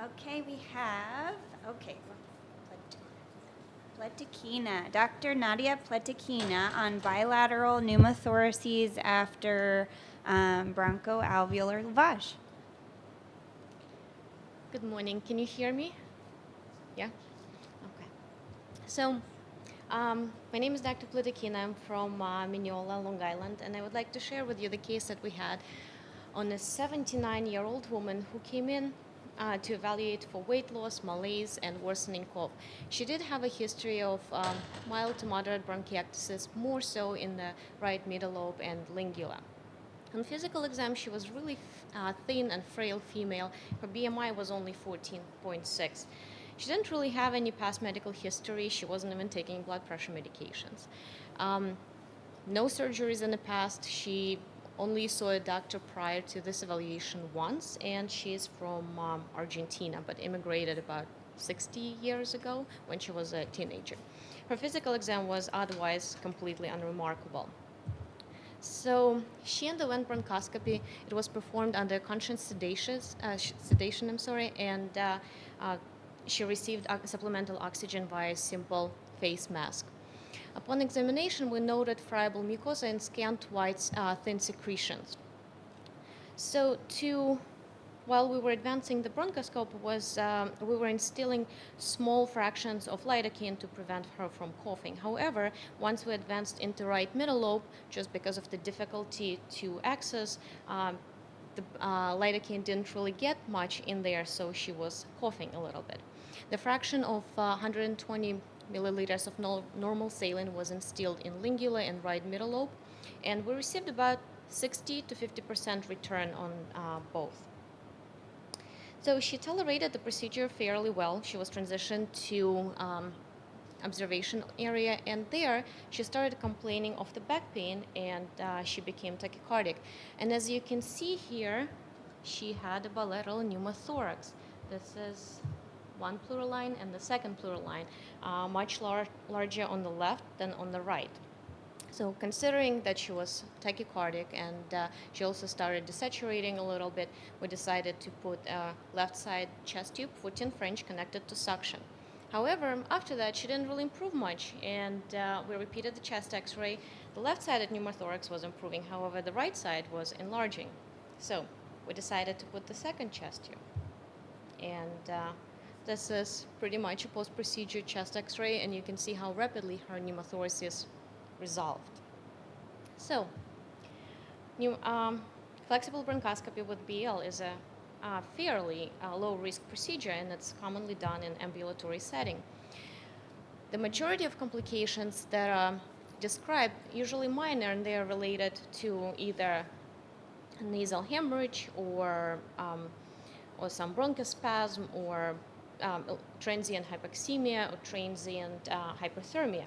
Okay, we have, okay, Pletikina, Dr. Nadia Pletikina on bilateral pneumothoraces after bronchoalveolar lavage. Good morning. Can you hear me? Yeah? Okay. So, my name is Dr. Plitikina. I'm from Mineola, Long Island, and I would like to share with you the case that we had on a 79-year-old woman who came in to evaluate for weight loss, malaise, and worsening cough. She did have a history of mild to moderate bronchiectasis, more so in the right middle lobe and lingula. On physical exam, she was really thin and frail female. Her BMI was only 14.6. She didn't really have any past medical history. She wasn't even taking blood pressure medications. No surgeries in the past. She only saw a doctor prior to this evaluation once, and she's from Argentina, but immigrated about 60 years ago when she was a teenager. Her physical exam was otherwise completely unremarkable. So she underwent bronchoscopy. It was performed under conscious sedation, and she received supplemental oxygen via simple face mask. Upon examination, we noted friable mucosa and scant white thin secretions. So while we were advancing the bronchoscope, we were instilling small fractions of lidocaine to prevent her from coughing. However, once we advanced into right middle lobe, just because of the difficulty to access, the lidocaine didn't really get much in there, so she was coughing a little bit. The fraction of 120 milliliters of normal saline was instilled in lingula and right middle lobe, and we received about 60 to 50% return on both. So she tolerated the procedure fairly well. She was transitioned to observation area, and there she started complaining of the back pain, and she became tachycardic. And as you can see here, she had a bilateral pneumothorax. This is one pleural line and the second pleural line, much larger on the left than on the right. So considering that she was tachycardic and she also started desaturating a little bit, we decided to put a left side chest tube, 14 French, connected to suction. However, after that, she didn't really improve much, and we repeated the chest x-ray. The left-sided pneumothorax was improving, however, the right side was enlarging. So we decided to put the second chest tube. And this is pretty much a post-procedure chest x-ray, and you can see how rapidly her pneumothoraces resolved. So, flexible bronchoscopy with BL is a fairly low-risk procedure, and it's commonly done in ambulatory setting. The majority of complications that are described usually minor, and they are related to either nasal hemorrhage or some bronchospasm or transient hypoxemia or transient hyperthermia.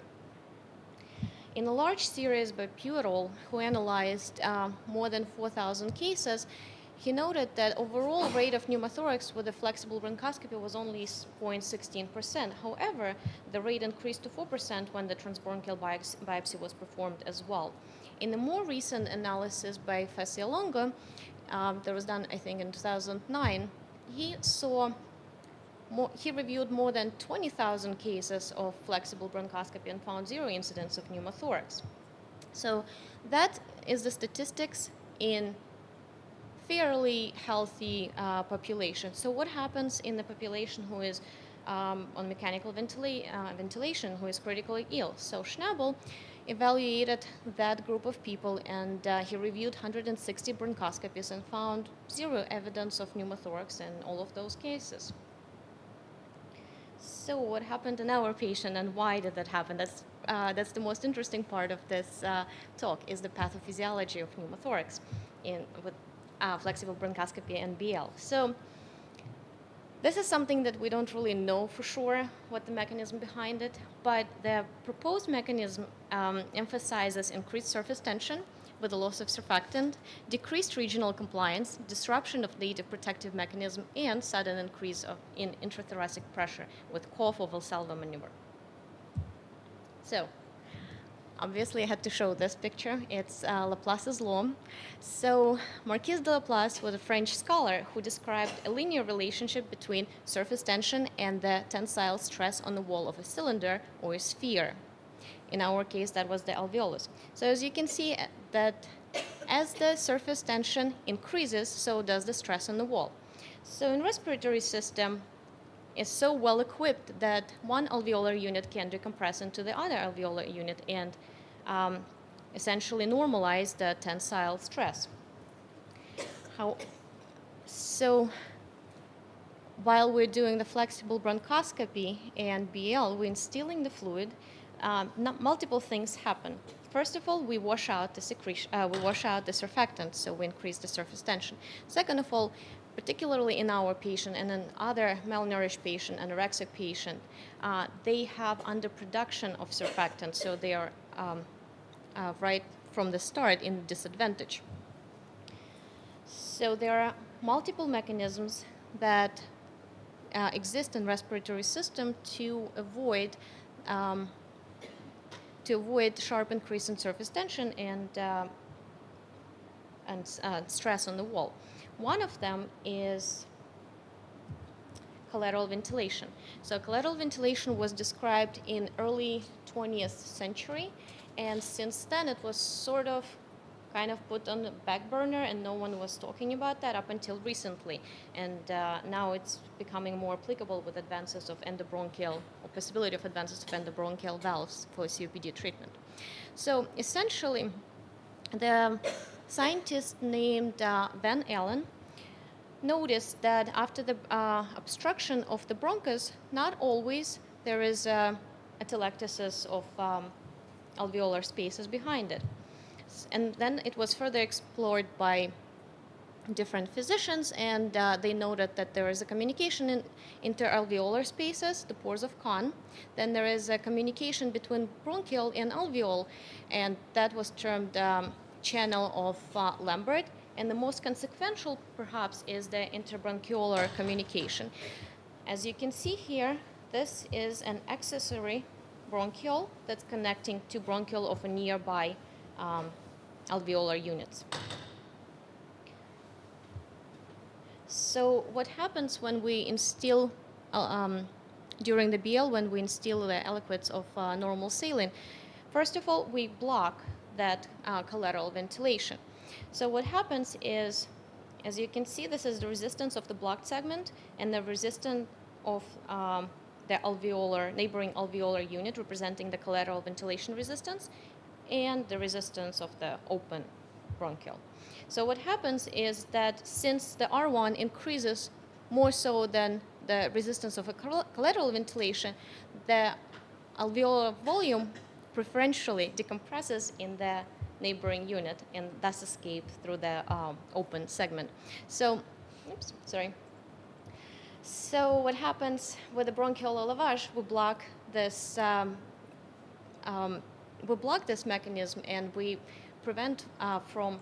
In a large series by Bilateral, who analyzed more than 4,000 cases, he noted that overall rate of pneumothorax with a flexible bronchoscopy was only 0.16%. However, the rate increased to 4% when the transbronchial biopsy was performed as well. In a more recent analysis by Facialongo, that was done, I think, in 2009, he reviewed more than 20,000 cases of flexible bronchoscopy and found zero incidents of pneumothorax. So that is the statistics in fairly healthy population. So what happens in the population who is on mechanical ventilation, who is critically ill? So Schnabel evaluated that group of people, and he reviewed 160 bronchoscopies and found zero evidence of pneumothorax in all of those cases. So what happened in our patient, and why did that happen? That's the most interesting part of this talk, is the pathophysiology of pneumothorax with flexible bronchoscopy and BL. So this is something that we don't really know for sure what the mechanism behind it, but the proposed mechanism emphasizes increased surface tension with the loss of surfactant, decreased regional compliance, disruption of native protective mechanism, and sudden increase in intrathoracic pressure with cough or Valsalva maneuver. So obviously I had to show this picture. It's Laplace's law. So Marquis de Laplace was a French scholar who described a linear relationship between surface tension and the tensile stress on the wall of a cylinder or a sphere. In our case, that was the alveolus. So as you can see, that as the surface tension increases, so does the stress on the wall. So in respiratory system, is so well equipped that one alveolar unit can decompress into the other alveolar unit and essentially normalize the tensile stress. So while we're doing the flexible bronchoscopy and BL, we're instilling the fluid, multiple things happen. First of all, we wash out the secretion, we wash out the surfactant, so we increase the surface tension. Second of all, particularly in our patient and in other malnourished patient, anorexic patient, they have underproduction of surfactant, so they are right from the start in disadvantage. So there are multiple mechanisms that exist in respiratory system to avoid sharp increase in surface tension and stress on the wall. One of them is collateral ventilation. So collateral ventilation was described in early 20th century, and since then it was sort of kind of put on the back burner, and no one was talking about that up until recently. And now it's becoming more applicable with advances of endobronchial, or possibility of advances of endobronchial valves for COPD treatment. So essentially, the scientist named Van Allen noticed that after the obstruction of the bronchus, not always there is a atelectasis of alveolar spaces behind it. And then it was further explored by different physicians, and they noted that there is a communication in interalveolar spaces, the pores of Kohn. Then there is a communication between bronchial and alveol, and that was termed channel of Lambert. And the most consequential, perhaps, is the interbronchiolar communication. As you can see here, this is an accessory bronchiole that's connecting to bronchiole of a nearby alveolar units. So what happens when we instill, during the BL, when we instill the aliquots of normal saline? First of all, we block that collateral ventilation. So what happens is, as you can see, this is the resistance of the blocked segment and the resistance of the neighboring alveolar unit representing the collateral ventilation resistance, and the resistance of the open bronchiole. So what happens is that since the R1 increases more so than the resistance of a collateral ventilation, the alveolar volume preferentially decompresses in the neighboring unit and thus escape through the open segment. So, So what happens with the bronchiolar lavage? We block this mechanism, and we prevent from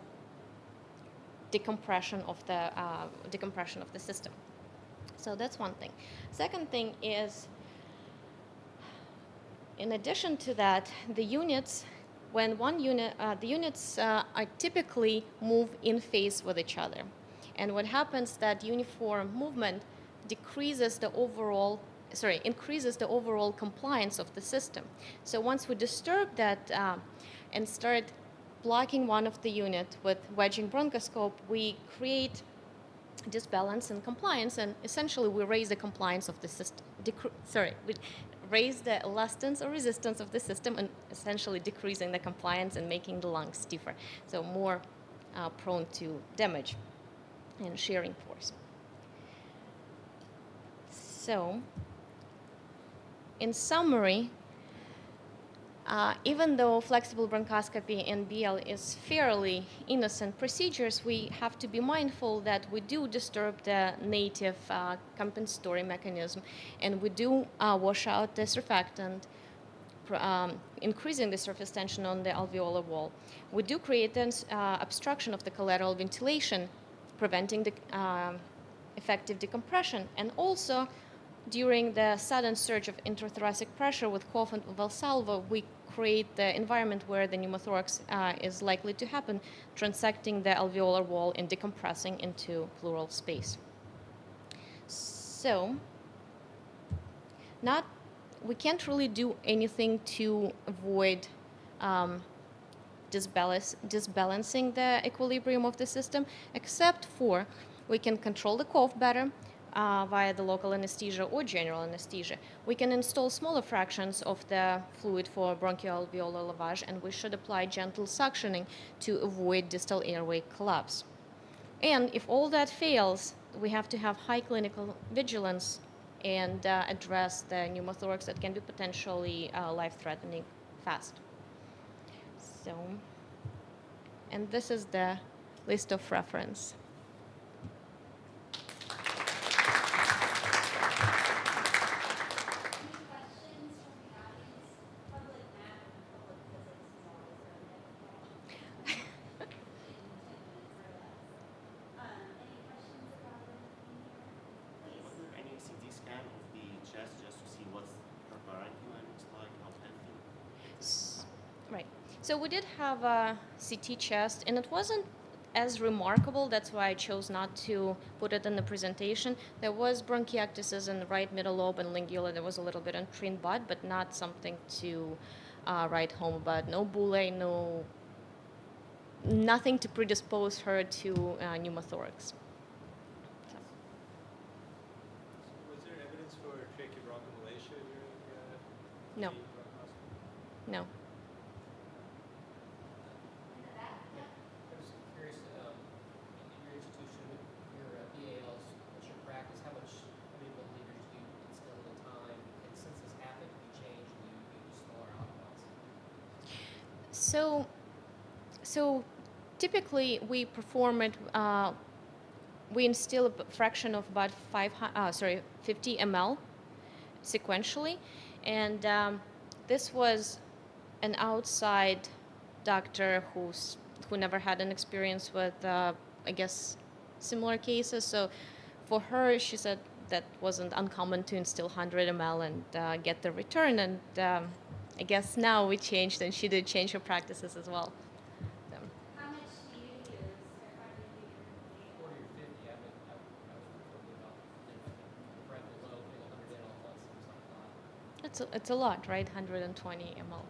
decompression of the system. So that's one thing. Second thing is, in addition to that, the units are typically move in phase with each other, and what happens that uniform movement increases the overall compliance of the system. So once we disturb that and start blocking one of the unit with wedging bronchoscope, we create disbalance in compliance, and essentially we raise the compliance of the system. We raise the elastance or resistance of the system, and essentially decreasing the compliance and making the lungs stiffer, so more prone to damage and shearing force. So, in summary, even though flexible bronchoscopy and BL is fairly innocent procedures, we have to be mindful that we do disturb the native compensatory mechanism, and we do wash out the surfactant, increasing the surface tension on the alveolar wall. We do create an obstruction of the collateral ventilation, preventing the effective decompression, and also during the sudden surge of intrathoracic pressure with cough and Valsalva, we create the environment where the pneumothorax is likely to happen, transecting the alveolar wall and decompressing into pleural space. So, we can't really do anything to avoid disbalancing the equilibrium of the system, except for we can control the cough better via the local anesthesia or general anesthesia. We can install smaller fractions of the fluid for bronchoalveolar lavage, and we should apply gentle suctioning to avoid distal airway collapse. And if all that fails, we have to have high clinical vigilance and address the pneumothorax that can be potentially life-threatening fast. So, and this is the list of reference. Was there any CT scan of the chest just to see what her parenchyma looks like, how healthy? Right. So we did have a CT chest, and it wasn't as remarkable. That's why I chose not to put it in the presentation. There was bronchiectasis in the right middle lobe and lingula. There was a little bit on trine bud, but not something to write home about. No bullae, nothing to predispose her to pneumothorax. So. Was there evidence for tracheobronchomalacia during No. the bronchoscopy? No. I was curious, in your institution, your BALs, what's your practice? How many milliliters do you instill at a time? And since this happened, have you changed? Do you use smaller alcohols? So typically we perform it. We instill a fraction of about 50 ml sequentially, and this was an outside doctor who never had an experience with, I guess, similar cases. So for her, she said that wasn't uncommon to instill 100 ml and get the return. And I guess now we changed, and she did change her practices as well. So. How much do you use, or how do you usually? 40 or 50, I was thinking about parental lobe, 100 in all at once, seems like a lot. It's a lot, right? 120 ml.